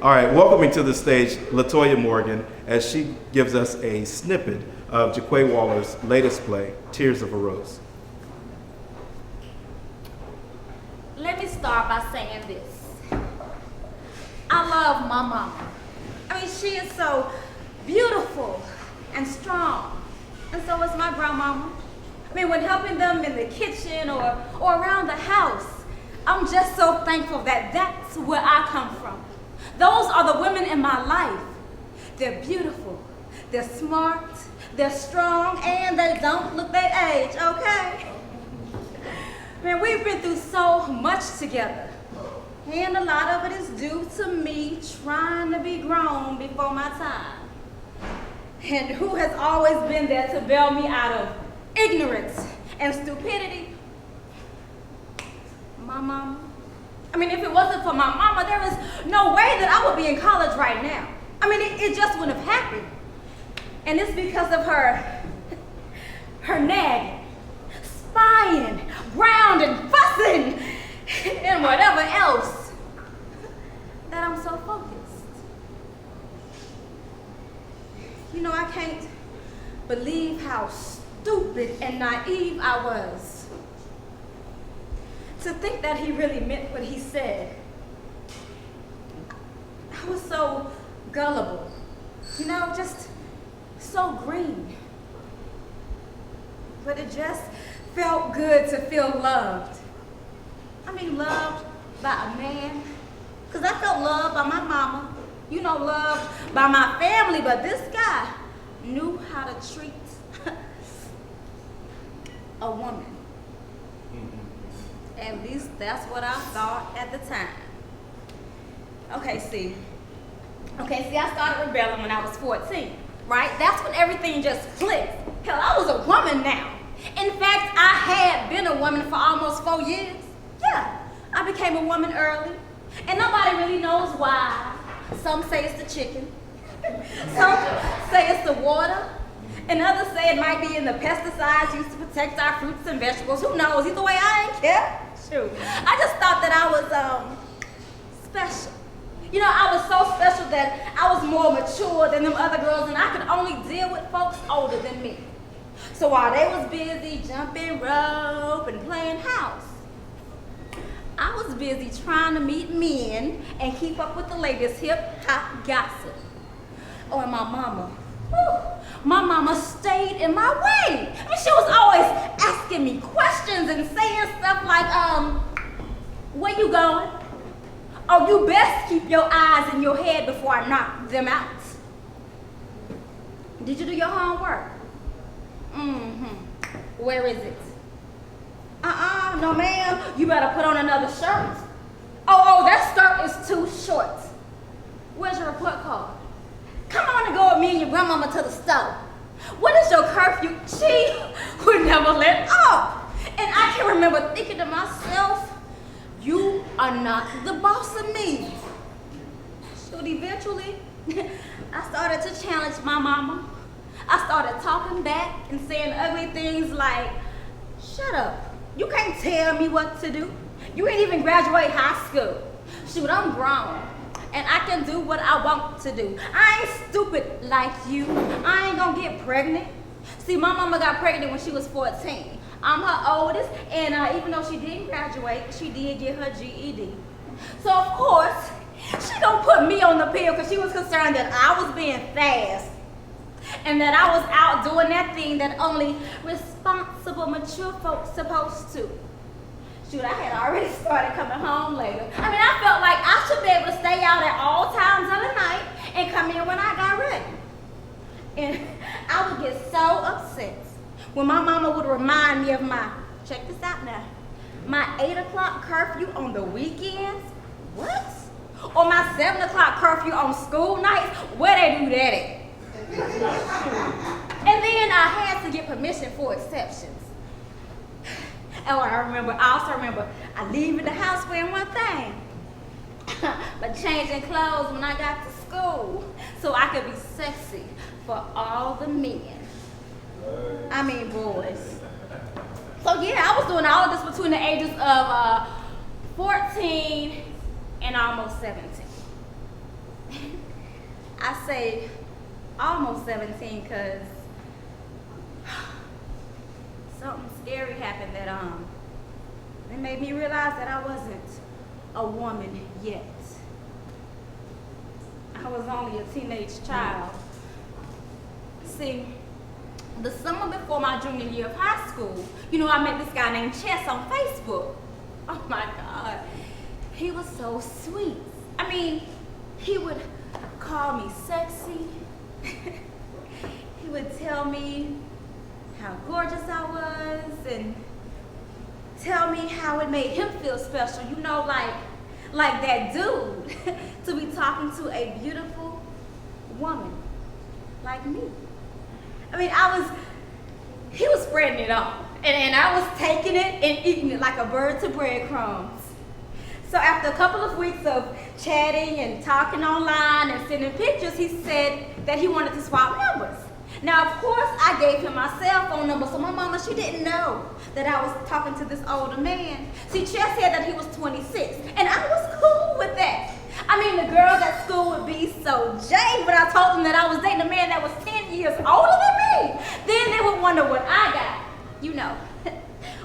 All right, welcoming to the stage LaToya Morgan as she gives us a snippet of Jaquay Waller's latest play, Tears of a Rose. Let me start by saying this. I love my mama. I mean, she is so beautiful and strong. And so is my grandmama. I mean, when helping them in the kitchen or around the house, I'm just so thankful that that's where I come from. Those are the women in my life. They're beautiful, they're smart, they're strong, and they don't look their age, okay? Man, we've been through so much together. And a lot of it is due to me trying to be grown before my time. And who has always been there to bail me out of ignorance and stupidity? My mama. I mean, if it wasn't for my mama, there is no way that I would be in college right now. I mean, it just wouldn't have happened. And it's because of her nagging, spying, grounding, fussing, and whatever else that I'm so focused. You know, I can't believe how stupid and naive I was to think that he really meant what he said. I was so gullible, you know, just so green. But it just felt good to feel loved. I mean, loved by a man, because I felt loved by my mama, you know, loved by my family, but this guy knew how to treat a woman. At least that's what I thought at the time. Okay, see, I started rebelling when I was 14, right? That's when everything just clicked. Hell, I was a woman now. In fact, I had been a woman for almost 4 years. Yeah, I became a woman early, and nobody really knows why. Some say it's the chicken, some say it's the water, and others say it might be in the pesticides used to protect our fruits and vegetables. Who knows? Either way, I ain't care. Shoot. I just thought that I was special. You know, I was so special that I was more mature than them other girls, and I could only deal with folks older than me. So while they was busy jumping rope and playing house, I was busy trying to meet men and keep up with the latest hip-hop gossip. Oh, and my mama. My mama stayed in my way. I mean, she was always asking me questions and saying stuff like, where you going? Oh, you best keep your eyes in your head before I knock them out. Did you do your homework? Where is it? No ma'am, you better put on another shirt. Oh, that skirt is too short. Where's your report card? Come on and go with me and your grandmama to the store. What is your curfew? She would never let up. And I can remember thinking to myself, you are not the boss of me. So eventually, I started to challenge my mama. I started talking back and saying ugly things like, shut up. You can't tell me what to do. You ain't even graduate high school. Shoot, I'm grown. And I can do what I want to do. I ain't stupid like you. I ain't gonna get pregnant. See, my mama got pregnant when she was 14. I'm her oldest, and even though she didn't graduate, she did get her GED. So of course, she gonna put me on the pill because she was concerned that I was being fast and that I was out doing that thing that only responsible, mature folks supposed to. Shoot, I had already started coming home later. I mean, I felt like I should be able to stay out at all times of the night and come in when I got ready. And I would get so upset when my mama would remind me of check this out now, my 8 o'clock curfew on the weekends. What? Or my 7 o'clock curfew on school nights. Where they do that at? And then I had to get permission for exceptions. Oh, I also remember I leaving the house wearing one thing, but changing clothes when I got to school so I could be sexy for all the men. I mean, boys. So yeah, I was doing all of this between the ages of 14 and almost 17. say almost 17 because something scary happened that it made me realize that I wasn't a woman yet. I was only a teenage child. See, the summer before my junior year of high school, I met this guy named Chess on Facebook. Oh my God, he was so sweet. I mean, he would call me sexy. He would tell me how gorgeous I was and tell me how it made him feel special, like that dude to be talking to a beautiful woman like me. I mean, he was spreading it on, and I was taking it and eating it like a bird to breadcrumbs. So after a couple of weeks of chatting and talking online and sending pictures, he said that he wanted to swap numbers. Now, of course, I gave him my cell phone number, so my mama, she didn't know that I was talking to this older man. See, Chess said that he was 26, and I was cool with that. I mean, the girls at school would be so jaded when I told them that I was dating a man that was 10 years older than me. Then they would wonder what I got.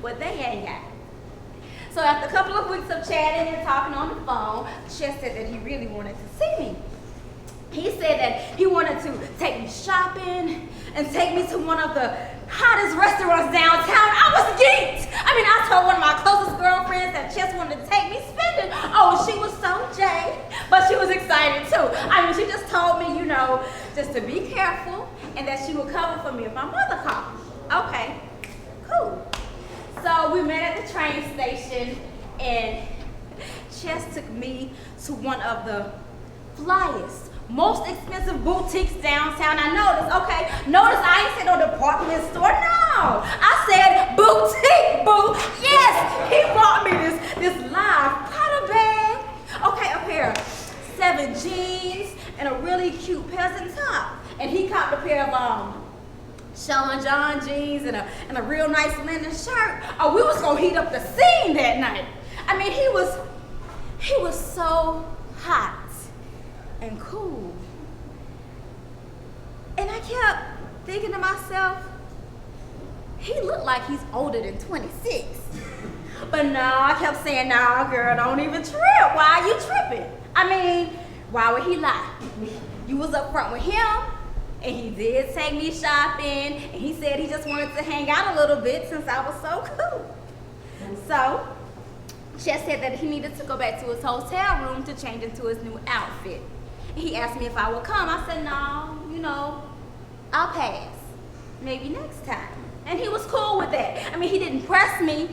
What they ain't got. So after a couple of weeks of chatting and talking on the phone, Chess said that he really wanted to see me. He said that he wanted to take me shopping and take me to one of the hottest restaurants downtown. I was geeked. I mean, I told one of my closest girlfriends that Chess wanted to take me spending. Oh, she was so jaded, but she was excited too. I mean, she just told me, just to be careful and that she would cover for me if my mother called. Okay, cool. So we met at the train station and Chess took me to one of the flyest, most expensive boutiques downtown. I noticed, okay, notice I ain't said no department store, no. I said boutique, boo. Yes, he brought me this live Prada bag. Okay, a pair of 7 jeans and a really cute peasant top. And he copped a pair of Sean John jeans and a real nice linen shirt. Oh, we was gonna heat up the scene that night. I mean, he was so hot and cool. And I kept thinking to myself, he looked like he's older than 26. But no, I kept saying, nah, girl, don't even trip. Why are you tripping? I mean, why would he lie? You was up front with him, and he did take me shopping, and he said he just wanted to hang out a little bit since I was so cool. So, Chess said that he needed to go back to his hotel room to change into his new outfit. He asked me if I would come. I said, no, I'll pass. Maybe next time. And he was cool with that. I mean, he didn't press me.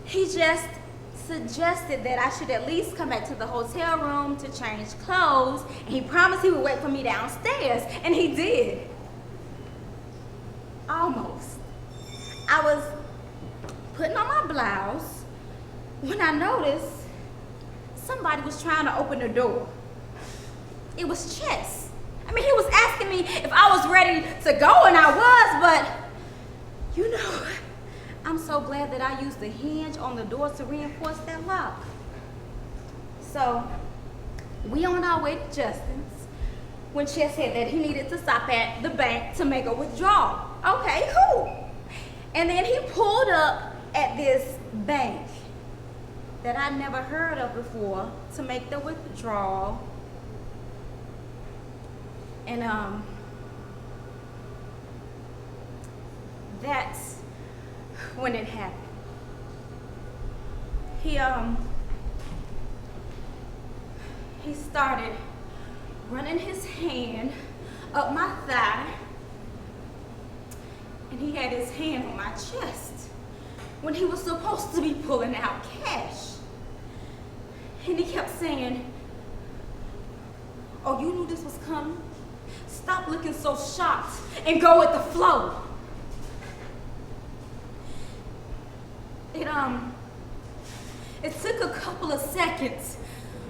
He just suggested that I should at least come back to the hotel room to change clothes. And he promised he would wait for me downstairs. And he did. Almost. I was putting on my blouse when I noticed somebody was trying to open the door. It was Chess. I mean, he was asking me if I was ready to go, and I was, but I'm so glad that I used the hinge on the door to reinforce that lock. So, we on our way to Justin's when Chess said that he needed to stop at the bank to make a withdrawal. Okay, cool. And then he pulled up at this bank that I never heard of before to make the withdrawal. And that's when it happened. He started running his hand up my thigh, and he had his hand on my chest when he was supposed to be pulling out cash. And he kept saying, "Oh, you knew this was coming? Stop looking so shocked and go with the flow." It took a couple of seconds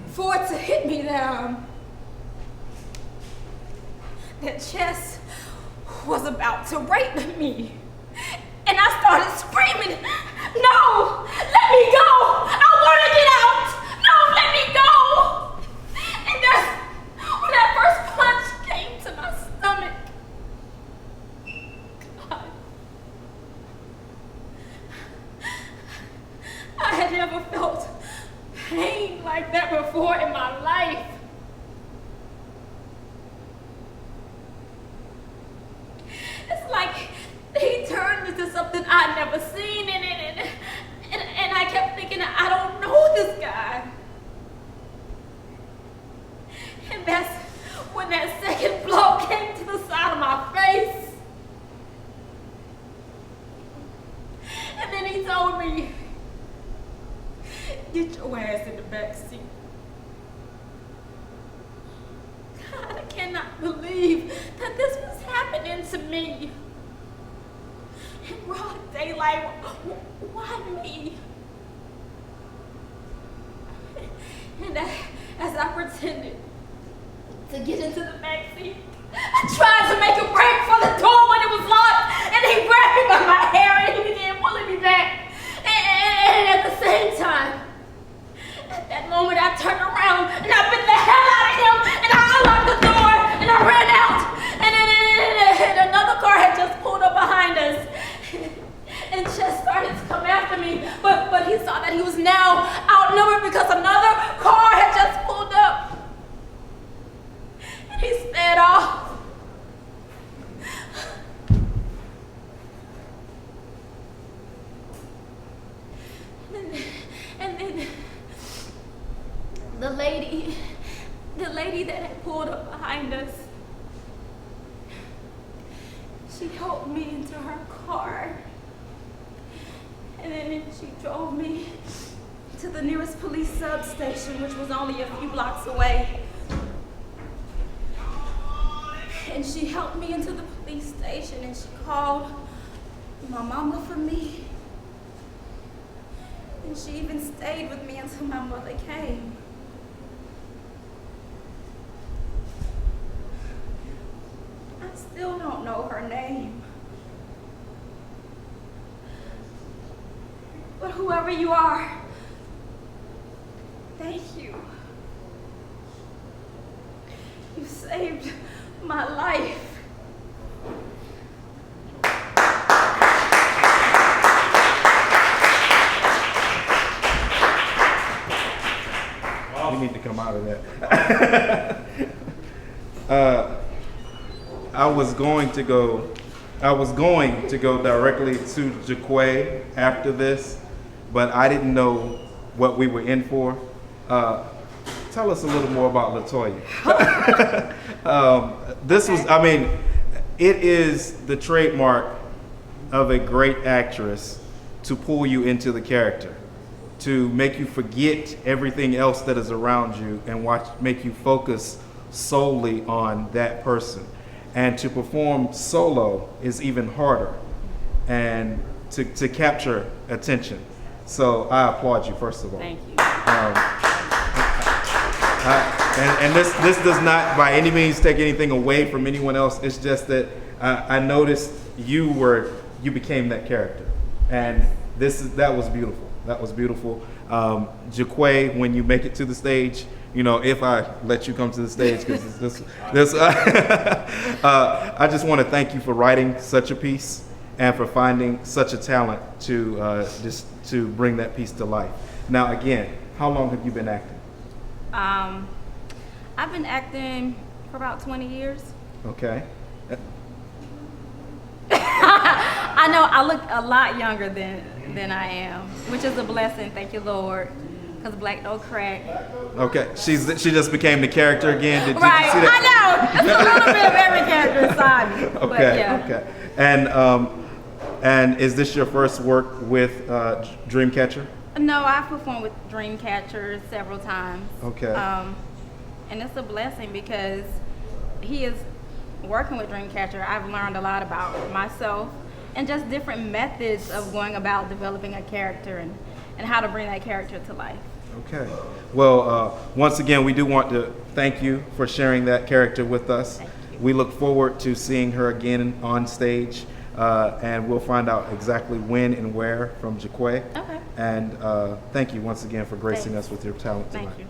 for it to hit me that Chess was about to rape me. And I started screaming, "No, let me go! I want to get out! No, let me go!" And that's when that first punch came cannot believe that this was happening to me. In broad daylight, why me? And as I pretended to get into the back seat, I tried to make a break for the door when it was locked, and he grabbed me by my hair and he began pulling me back. And at the same time, at that moment, I turned around and I bit the hell out of him, and I unlocked the door and I ran out. And another car had just pulled up behind us and just started to come after me. But he saw that he was now outnumbered because another car had just pulled up. And he sped off. And then the lady that had pulled up behind us, she helped me into her car. And then she drove me to the nearest police substation, which was only a few blocks away. And she helped me into the police station, and she called my mama for me. And she even stayed with me until my mother came. I still don't know her name. But whoever you are, thank you. You saved my life. We need to come out of that. I was going to go directly to Jaquay after this, but I didn't know what we were in for. Tell us a little more about LaToya. It is the trademark of a great actress to pull you into the character, to make you forget everything else that is around you and make you focus solely on that person. And to perform solo is even harder, and to capture attention. So I applaud you, first of all. Thank you. And this does not by any means take anything away from anyone else. It's just that I noticed you became that character, and that was beautiful. That was beautiful. Jaquay, when you make it to the stage, if I let you come to the stage, because I just want to thank you for writing such a piece and for finding such a talent to bring that piece to life. Now, again, how long have you been acting? I've been acting for about 20 years. Okay. I know I look a lot younger than I am, which is a blessing. Thank you, Lord, because black don't crack. Okay, she just became the character again. Did you see that? I know. It's a little bit of every character inside me. Okay, but yeah. Okay. And is this your first work with DreamCatcher? No, I've performed with DreamCatcher several times. Okay. And it's a blessing because he is working with DreamCatcher. I've learned a lot about myself and just different methods of going about developing a character and how to bring that character to life. Okay. Well, once again, we do want to thank you for sharing that character with us. Thank you. We look forward to seeing her again on stage, and we'll find out exactly when and where from Jaquay. Okay. And thank you once again for gracing Thanks. us with your talent tonight. Thank you.